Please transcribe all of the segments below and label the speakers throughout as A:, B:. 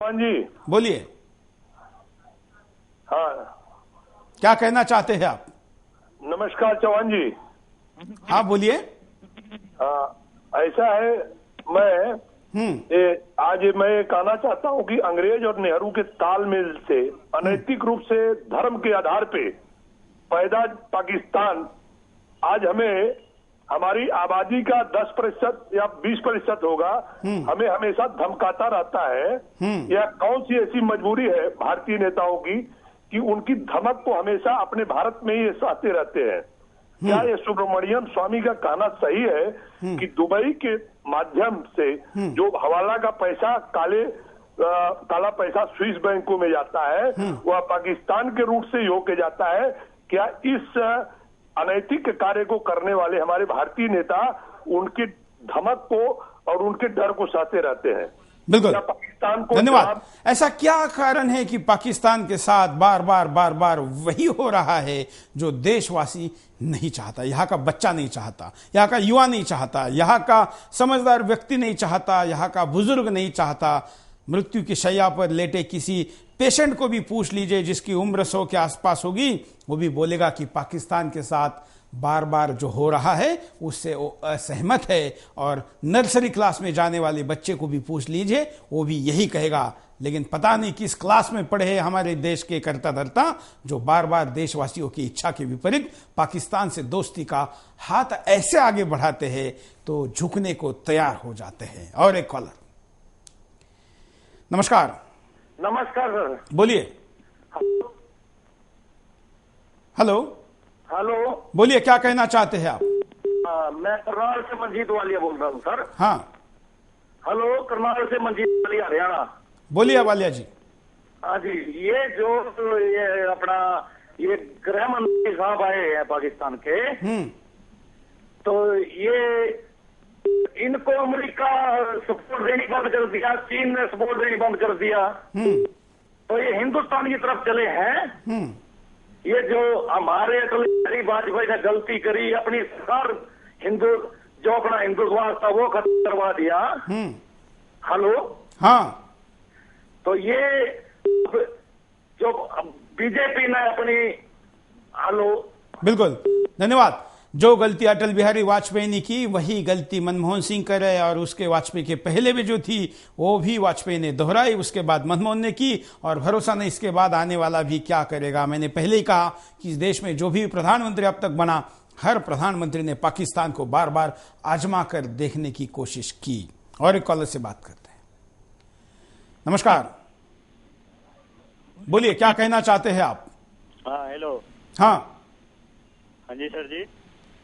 A: चौहान जी
B: बोलिए,
A: हाँ
B: क्या कहना चाहते हैं आप?
A: नमस्कार चौहान जी।
B: हाँ बोलिए।
A: हाँ ऐसा है, मैं आज मैं कहना चाहता हूँ कि अंग्रेज और नेहरू के तालमेल से अनैतिक रूप से धर्म के आधार पे पैदा पाकिस्तान आज हमें हमारी आबादी का 10% या 20% होगा, हमें हमेशा धमकाता रहता है। यह कौन सी ऐसी मजबूरी है भारतीय नेताओं की कि उनकी धमक को हमेशा अपने भारत में ही सहते रहते हैं? क्या ये सुब्रमण्यम स्वामी का कहना सही है कि दुबई के माध्यम से जो हवाला का पैसा काला पैसा स्विस बैंकों में जाता है वह पाकिस्तान के रूट से होके जाता है? क्या इस अनैतिक कार्य को करने वाले हमारे भारतीय नेता उनकी धमक को और उनके डर को सहते रहते हैं?
B: बिल्कुल,
A: पाकिस्तान को
B: धन्यवाद। ऐसा क्या कारण है कि पाकिस्तान के साथ बार बार वही हो रहा है जो देशवासी नहीं चाहता, यहाँ का बच्चा नहीं चाहता, यहाँ का युवा नहीं चाहता, यहाँ का समझदार व्यक्ति नहीं चाहता, यहाँ का बुजुर्ग नहीं चाहता? मृत्यु की शैया पर लेटे किसी पेशेंट को भी पूछ लीजिए जिसकी उम्र 100 के आसपास होगी, वो भी बोलेगा कि पाकिस्तान के साथ बार बार जो हो रहा है उससे वो असहमत है। और नर्सरी क्लास में जाने वाले बच्चे को भी पूछ लीजिए, वो भी यही कहेगा। लेकिन पता नहीं किस क्लास में पढ़े हैं हमारे देश के करता धरता जो बार बार देशवासियों की इच्छा के विपरीत पाकिस्तान से दोस्ती का हाथ ऐसे आगे बढ़ाते हैं तो झुकने को तैयार हो जाते हैं। और एक कॉलर। नमस्कार।
A: नमस्कार सर,
B: बोलिए। हेलो
A: हेलो,
B: बोलिए, क्या कहना चाहते हैं आप?
A: मैं करनाल से मंजीत वालिया बोल रहा हूँ सर।
B: हाँ
A: हेलो, करनाल से मंजीत वालिया, हरियाणा।
B: बोलिए वालिया जी।
A: हाँ जी, ये अपना ये गृह मंत्री साहब आए हैं पाकिस्तान के, तो ये इनको अमेरिका सपोर्ट देनी बंद कर दिया, चीन ने सपोर्ट देनी बंद कर दिया, तो ये हिंदुस्तान की तरफ चले हैं। ये जो हमारे अटल बिहारी वाजपेयी ने गलती करी, अपनी सरकार जो अपना हिंदुत्व था वो खत्म करवा दिया। हेलो,
B: हाँ,
A: तो ये जो बीजेपी ने अपनी, हेलो,
B: बिल्कुल, धन्यवाद। जो गलती अटल बिहारी वाजपेयी ने की वही गलती मनमोहन सिंह करे, और उसके वाजपेयी के पहले भी जो थी वो भी वाजपेयी ने दोहराई, उसके बाद मनमोहन ने की, और भरोसा नहीं इसके बाद आने वाला भी क्या करेगा। मैंने पहले ही कहा कि इस देश में जो भी प्रधानमंत्री अब तक बना, हर प्रधानमंत्री ने पाकिस्तान को बार बार आजमा कर देखने की कोशिश की। और एक कॉलर से बात करते हैं। नमस्कार, बोलिए, क्या कहना चाहते हैं आप?
C: हाँ हेलो।
B: हाँ
C: हाँ जी सर जी,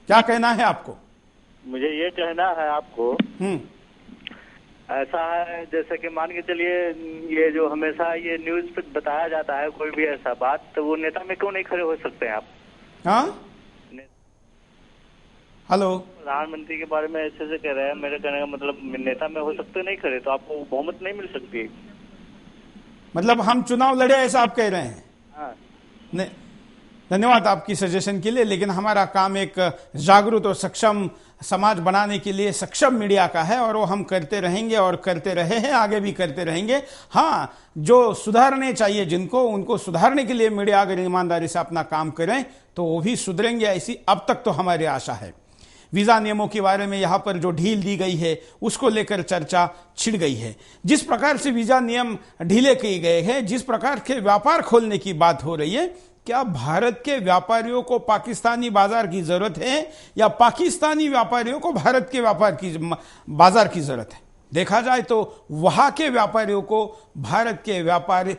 B: क्या कहना है आपको?
C: मुझे ये कहना है आपको, ऐसा है जैसे कि मान के चलिए ये जो हमेशा ये न्यूज पे बताया जाता है कोई भी ऐसा बात, तो वो नेता में क्यों नहीं खड़े हो सकते हैं आप?
B: हाँ, हेलो,
C: प्रधानमंत्री के बारे में ऐसे से कह रहे हैं, मेरे कहने का मतलब नेता में हो सकते नहीं खड़े, तो आपको बहुमत नहीं मिल सकती।
B: मतलब हम चुनाव लड़े ऐसा आप कह रहे हैं?
C: हाँ।
B: धन्यवाद आपकी सजेशन के लिए, लेकिन हमारा काम एक जागरूक और सक्षम समाज बनाने के लिए सक्षम मीडिया का है, और वो हम करते रहेंगे और करते रहे हैं, आगे भी करते रहेंगे। हाँ, जो सुधारने चाहिए जिनको, उनको सुधारने के लिए मीडिया अगर ईमानदारी से अपना काम करें तो वो भी सुधरेंगे, ऐसी अब तक तो हमारी आशा है। वीजा नियमों के बारे में यहां पर जो ढील दी गई है उसको लेकर चर्चा छिड़ गई है। जिस प्रकार से वीजा नियम ढीले किए गए हैं, जिस प्रकार के व्यापार खोलने की बात हो रही है, क्या भारत के व्यापारियों को पाकिस्तानी बाजार की जरूरत है या पाकिस्तानी व्यापारियों को भारत के बाजार की जरूरत है? देखा जाए तो वहां के व्यापारियों को भारत के व्यापार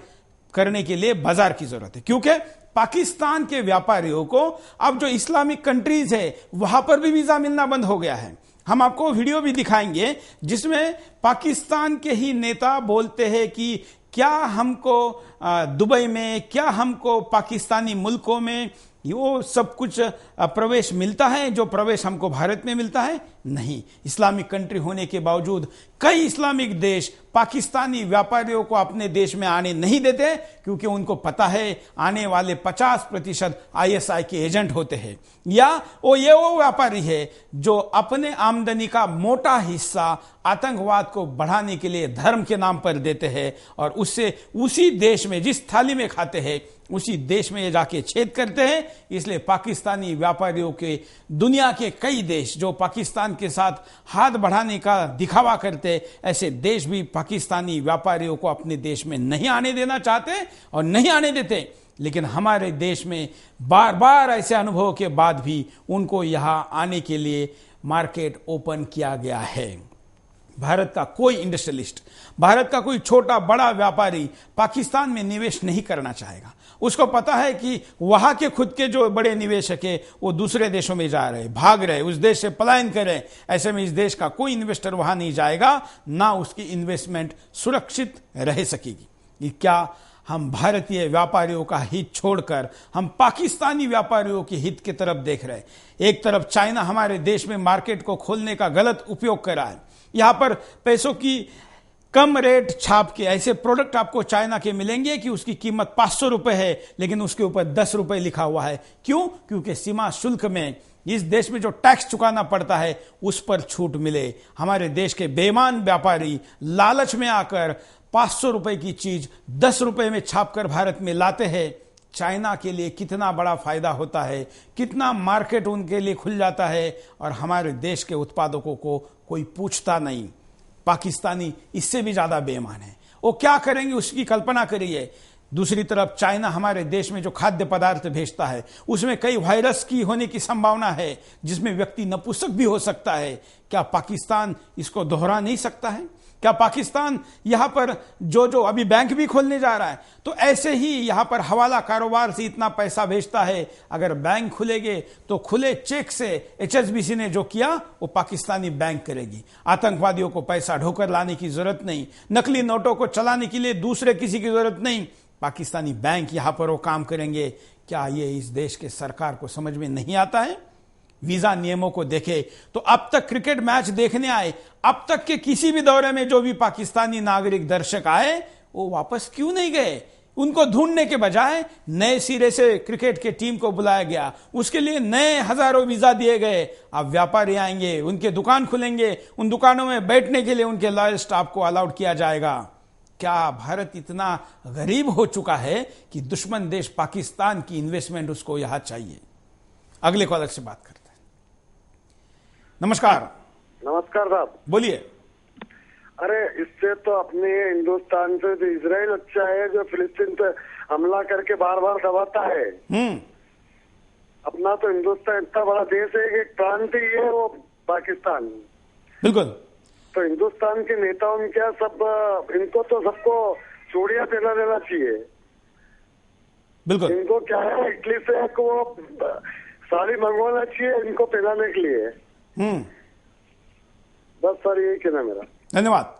B: करने के लिए बाजार की जरूरत है, क्योंकि पाकिस्तान के व्यापारियों को अब जो इस्लामिक कंट्रीज है वहां पर भी वीजा मिलना बंद हो गया है। हम आपको वीडियो भी दिखाएंगे जिसमें पाकिस्तान के ही नेता बोलते हैं कि क्या हमको दुबई में, क्या हमको पाकिस्तानी मुल्कों में वो सब कुछ प्रवेश मिलता है जो प्रवेश हमको भारत में मिलता है? नहीं। इस्लामिक कंट्री होने के बावजूद कई इस्लामिक देश पाकिस्तानी व्यापारियों को अपने देश में आने नहीं देते, क्योंकि उनको पता है आने वाले 50% आईएसआई के एजेंट होते हैं, या वो व्यापारी है जो अपने आमदनी का मोटा हिस्सा आतंकवाद को बढ़ाने के लिए धर्म के नाम पर देते हैं, और उससे उसी देश में जिस थाली में खाते हैं उसी देश में ये जाके छेद करते हैं। इसलिए पाकिस्तानी व्यापारियों के दुनिया के कई देश जो पाकिस्तान के साथ हाथ बढ़ाने का दिखावा करते, ऐसे देश भी पाकिस्तानी व्यापारियों को अपने देश में नहीं आने देना चाहते और नहीं आने देते। लेकिन हमारे देश में बार बार ऐसे अनुभव के बाद भी उनको यहां आने के लिए मार्केट ओपन किया गया है। भारत का कोई इंडस्ट्रियलिस्ट, भारत का कोई छोटा बड़ा व्यापारी पाकिस्तान में निवेश नहीं करना चाहेगा। उसको पता है कि वहां के खुद के जो बड़े निवेशक है वो दूसरे देशों में जा रहे, भाग रहे, उस देश से पलायन कर रहे। ऐसे में इस देश का कोई इन्वेस्टर वहां नहीं जाएगा, ना उसकी इन्वेस्टमेंट सुरक्षित रह सकेगी। ये क्या हम भारतीय व्यापारियों का हित छोड़कर हम पाकिस्तानी व्यापारियों के हित की तरफ देख रहे हैं? एक तरफ चाइना हमारे देश में मार्केट को खोलने का गलत उपयोग कर रहा है। यहां पर पैसों की कम रेट छाप के ऐसे प्रोडक्ट आपको चाइना के मिलेंगे कि उसकी कीमत 500 रुपए है, लेकिन उसके ऊपर 10 रुपए लिखा हुआ है। क्यों? क्योंकि सीमा शुल्क में इस देश में जो टैक्स चुकाना पड़ता है उस पर छूट मिले। हमारे देश के बेईमान व्यापारी लालच में आकर 500 रुपए की चीज 10 रुपए में छापकर भारत में लाते हैं। चाइना के लिए कितना बड़ा फायदा होता है, कितना मार्केट उनके लिए खुल जाता है, और हमारे देश के उत्पादकों को कोई पूछता नहीं। पाकिस्तानी इससे भी ज्यादा बेईमान है। वो क्या करेंगे उसकी कल्पना करिए। दूसरी तरफ चाइना हमारे देश में जो खाद्य पदार्थ भेजता है उसमें कई वायरस की होने की संभावना है, जिसमें व्यक्ति नपुंसक भी हो सकता है। क्या पाकिस्तान इसको दोहरा नहीं सकता है? क्या पाकिस्तान यहां पर जो अभी बैंक भी खोलने जा रहा है, तो ऐसे ही यहां पर हवाला कारोबार से इतना पैसा भेजता है। अगर बैंक खुलेंगे तो खुले चेक से एचएसबीसी ने जो किया वो पाकिस्तानी बैंक करेगी। आतंकवादियों को पैसा ढोकर लाने की जरूरत नहीं, नकली नोटों को चलाने के लिए दूसरे किसी की जरूरत नहीं, पाकिस्तानी बैंक यहां पर वो काम करेंगे। क्या ये इस देश के सरकार को समझ में नहीं आता है? वीजा नियमों को देखे तो अब तक क्रिकेट मैच देखने आए, अब तक के किसी भी दौरे में जो भी पाकिस्तानी नागरिक दर्शक आए वो वापस क्यों नहीं गए? उनको ढूंढने के बजाय नए सिरे से क्रिकेट के टीम को बुलाया गया, उसके लिए नए हजारों वीजा दिए गए। अब व्यापारी आएंगे, उनके दुकान खुलेंगे, उन दुकानों में बैठने के लिए उनके लॉयल स्टाफ को अलाउड किया जाएगा। क्या भारत इतना गरीब हो चुका है कि दुश्मन देश पाकिस्तान की इन्वेस्टमेंट उसको यहां चाहिए? अगले कॉलर से बात करते हैं। नमस्कार।
D: नमस्कार साहब,
B: बोलिए।
D: अरे इससे तो अपने हिंदुस्तान से तो इजराइल अच्छा है जो फिलिस्तीन पे हमला करके बार बार दबाता है। अपना तो हिंदुस्तान इतना बड़ा देश है कि प्रांत ही है वो पाकिस्तान।
B: बिल्कुल।
D: तो हिंदुस्तान के नेताओं क्या सब इनको तो सबको चूड़ियां पहना देना चाहिए।
B: बिल्कुल।
D: इनको क्या है, इटली से वो साड़ी मंगवाना चाहिए इनको पहनाने के लिए। बस सर यही कहना मेरा।
B: धन्यवाद।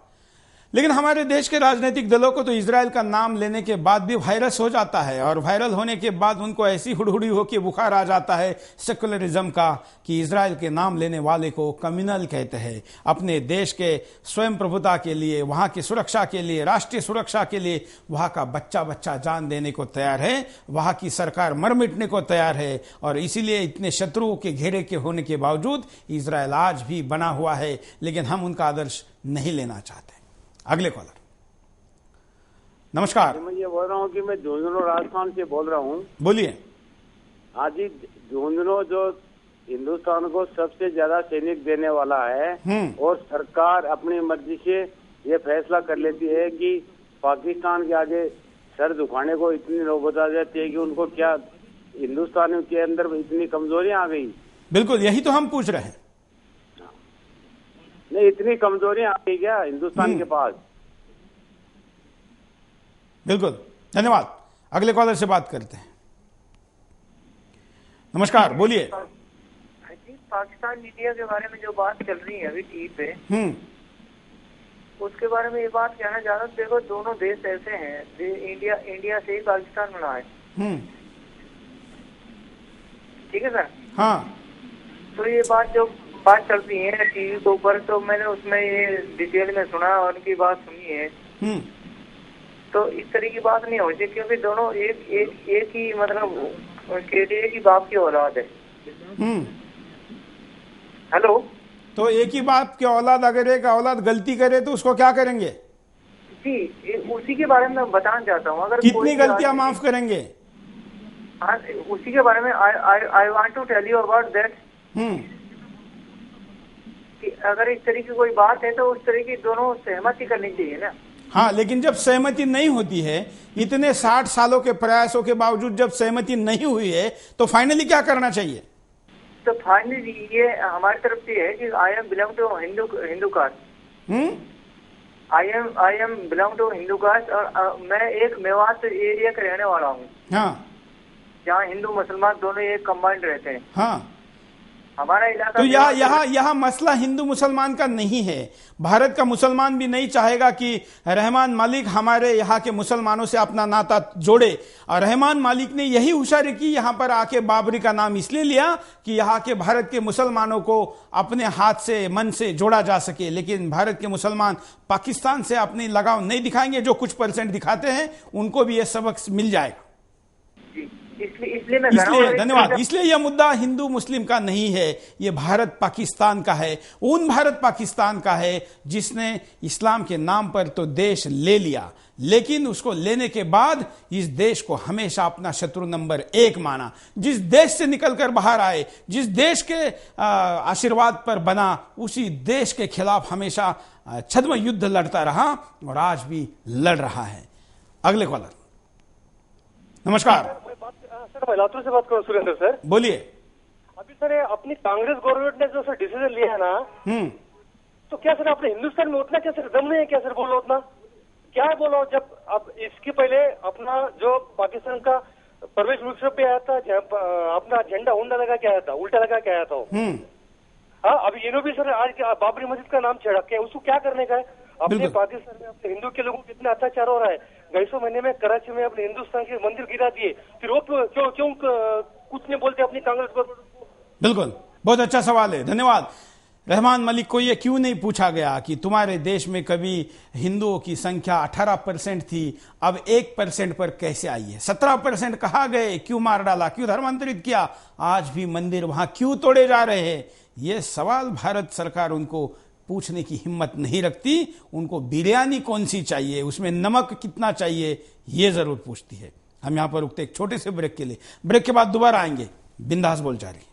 B: लेकिन हमारे देश के राजनीतिक दलों को तो इजराइल का नाम लेने के बाद भी वायरस हो जाता है, और वायरल होने के बाद उनको ऐसी हुड़हुड़ी हो के बुखार आ जाता है सेकुलरिज्म का कि इजराइल के नाम लेने वाले को कम्युनल कहते हैं। अपने देश के स्वयं प्रभुता के लिए, वहां की सुरक्षा के लिए, राष्ट्रीय सुरक्षा के लिए वहां का बच्चा बच्चा जान देने को तैयार है, वहां की सरकार मर मिटने को तैयार है। और इसीलिए इतने शत्रुओं के घेरे के होने के बावजूद इजराइल आज भी बना हुआ है, लेकिन हम उनका आदर्श नहीं लेना चाहते। अगले कॉलर। नमस्कार।
E: मैं ये बोल रहा हूँ कि मैं झुंझुनू राजस्थान से बोल रहा हूँ।
B: बोलिए।
E: आज ही झुंझुनू जो हिंदुस्तान को सबसे ज्यादा सैनिक देने वाला है, और सरकार अपनी मर्जी से ये फैसला कर लेती है कि पाकिस्तान के आगे सर झुकाने को इतनी नौबत आ जाती है कि उनको क्या हिंदुस्तान के अंदर इतनी कमजोरियां आ गई।
B: बिल्कुल, यही तो हम पूछ रहे हैं।
E: नहीं, इतनी कमजोरियां आ गई क्या हिंदुस्तान के पास?
B: बिल्कुल, धन्यवाद। अगले कॉलर से बात करते हैं। नमस्कार, बोलिए।
F: पाकिस्तान मीडिया के बारे में जो बात चल रही है अभी टीवी पे, उसके बारे में ये बात कहना चाह रहा हूँ। देखो, दोनों देश ऐसे हैं, इंडिया से ही पाकिस्तान बना है। ठीक है सर।
B: हाँ।
F: तो ये बात जो बात चलती है टीवी के ऊपर, तो मैंने उसमें ये डिटेल में सुना और उनकी बात सुनी है। तो इस तरह की बात नहीं होती, क्योंकि दोनों एक ही मतलब एक ही बाप की औलाद है। हेलो,
B: तो एक ही बाप की औलाद अगर एक औलाद गलती करे तो उसको क्या करेंगे?
F: जी, उसी के बारे में बताना चाहता हूँ। अगर
B: कितनी गलतियां माफ करेंगे?
F: हाँ, उसी के बारे में I want to tell you about that. कि अगर इस तरह की कोई बात है तो उस तरह की दोनों सहमति करनी चाहिए ना।
B: हाँ, लेकिन जब सहमति नहीं होती है, इतने 60 सालों के प्रयासों के बावजूद जब सहमति नहीं हुई है, तो फाइनली क्या करना चाहिए?
F: तो फाइनली ये हमारी तरफ से है कि I am belong to Hindu caste. I am belong to Hindu caste, और मैं एक मेवात एरिया का रहने वाला हूँ।
B: हाँ,
F: जहाँ हिंदू मुसलमान दोनों एक कंबाइंड रहते हैं।
B: हाँ,
F: हमारा इलाका।
B: तो यहाँ मसला हिंदू मुसलमान का नहीं है। भारत का मुसलमान भी नहीं चाहेगा कि रहमान मालिक हमारे यहाँ के मुसलमानों से अपना नाता जोड़े, और रहमान मालिक ने यही हुशारी की, यहाँ पर आके बाबरी का नाम इसलिए लिया कि यहाँ के भारत के मुसलमानों को अपने हाथ से मन से जोड़ा जा सके। लेकिन भारत के मुसलमान पाकिस्तान से अपनी लगाव नहीं दिखाएंगे। जो कुछ % दिखाते हैं उनको भी यह सबक मिल जाएगा।
F: इसलिए
B: धन्यवाद। इसलिए यह मुद्दा हिंदू मुस्लिम का नहीं है, यह भारत पाकिस्तान का है। उन भारत पाकिस्तान का है जिसने इस्लाम के नाम पर तो देश ले लिया, लेकिन उसको लेने के बाद इस देश को हमेशा अपना शत्रु नंबर 1 माना। जिस देश से निकलकर बाहर आए, जिस देश के आशीर्वाद पर बना, उसी देश के खिलाफ हमेशा छद्म युद्ध लड़ता रहा और आज भी लड़ रहा है। अगले कॉलर। नमस्कार
G: सर, मैं लातूर से बात कर रहा हूँ, सुरेंद्र सर।
B: बोलिए।
G: अभी सर अपनी कांग्रेस गवर्नमेंट ने जो सर डिसीजन लिया है ना, तो क्या सर अपने हिंदुस्तान में उतना क्या सर दम नहीं है क्या सर? बोलो उतना क्या बोलो। जब अब इसके पहले अपना जो पाकिस्तान का परवेज मुशर्रफ पे आया था, अपना झंडा उंडा लगा के आया था, उल्टा लगा के आया था। हाँ, अभी इन्हों भी सर आज बाबरी मस्जिद का नाम छिड़क के उसको क्या करने का है? अपने पाकिस्तान में अपने हिंदू के लोगों को कितना अत्याचार हो रहा है। 250 महीने में कराची में अपने हिंदुस्तान के मंदिर गिरा दिए, फिर वो क्यों कुछ नहीं बोलते अपनी कांग्रेस गवर्नमेंट को?
B: बिल्कुल, बहुत अच्छा सवाल है, धन्यवाद। रहमान मलिक को यह क्यों नहीं पूछा गया कि तुम्हारे देश में कभी हिंदुओं की संख्या 18% थी, अब 1% पर कैसे आई है? 17% कहा गए, क्यों मार डाला, क्यों धर्मांतरित किया, आज भी मंदिर वहां क्यों तोड़े जा रहे हैं? ये सवाल भारत सरकार उनको पूछने की हिम्मत नहीं रखती। उनको बिरयानी कौन सी चाहिए, उसमें नमक कितना चाहिए, ये जरूर पूछती है। हम यहां पर रुकते एक छोटे से ब्रेक के लिए। ब्रेक के बाद दोबारा आएंगे। बिंदास बोल जारी।